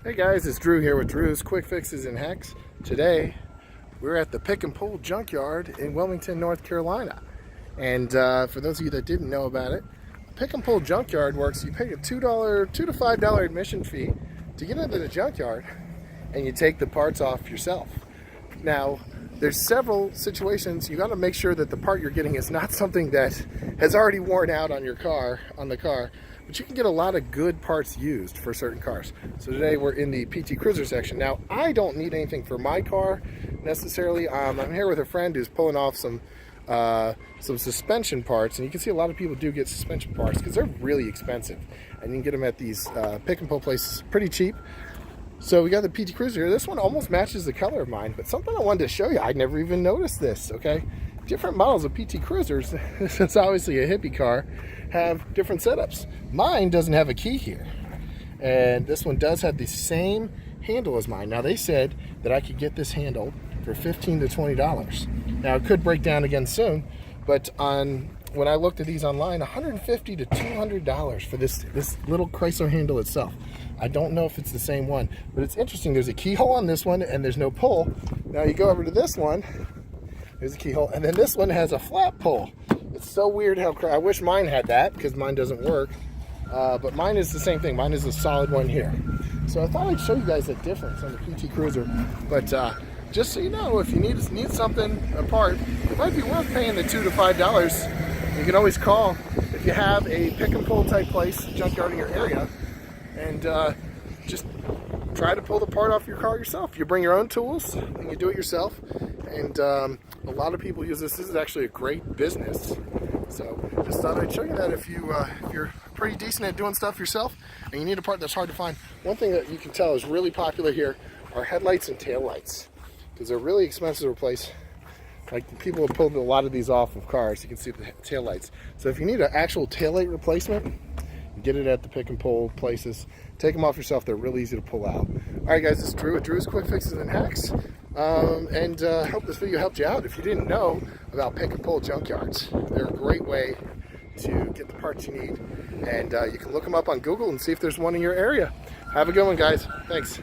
Hey guys, it's Drew here with Drew's Quick Fixes and Hacks. Today, we're at the Pick and Pull Junkyard in Wilmington, North Carolina. And for those of you that didn't know about it, Pick and Pull Junkyard works. You pay a $2 to $5 admission fee to get into the junkyard, and you take the parts off yourself. Now, there's several situations. You got to make sure that the part you're getting is not something that has already worn out on your car, but you can get a lot of good parts used for certain cars. So today we're in the PT Cruiser section. Now, I don't need anything for my car necessarily. I'm here with a friend who's pulling off some suspension parts, and you can see a lot of people do get suspension parts because they're really expensive, and you can get them at these pick and pull places pretty cheap. So we got the PT Cruiser here. This one almost matches the color of mine, but something I wanted to show you, I never even noticed this, okay? Different models of PT Cruisers, since obviously a hippie car, have different setups. Mine doesn't have a key here, and this one does have the same handle as mine. Now, they said that I could get this handle for $15 to $20. Now, it could break down again soon, but when I looked at these online, $150 to $200 for this little CHRYSLER handle itself. I don't know if it's the same one, but it's interesting. There's a keyhole on this one, and there's no pull. Now you go over to this one, there's a keyhole, and then this one has a flat pull. It's so weird how, I wish mine had that, because mine doesn't work, but mine is the same thing. Mine is a solid one here. So I thought I'd show you guys the difference on the PT Cruiser, but just so you know, if you need something apart, it might be worth paying the $2 to $5. You can always call if you have a pick and pull type place, junkyard in your area, and just try to pull the part off your car yourself. You bring your own tools and you do it yourself. And a lot of people use this. This is actually a great business. So just thought I'd show you that if you're pretty decent at doing stuff yourself and you need a part that's hard to find. One thing that you can tell is really popular here are headlights and taillights, because they're really expensive to replace. Like, people have pulled a lot of these off of cars. You can see the taillights. So if you need an actual taillight replacement, you get it at the pick and pull places. Take them off yourself. They're really easy to pull out. All right, guys, this is Drew with Drew's Quick Fixes and Hacks. I hope this video helped you out. If you didn't know about pick and pull junkyards, they're a great way to get the parts you need. And you can look them up on Google and see if there's one in your area. Have a good one, guys. Thanks.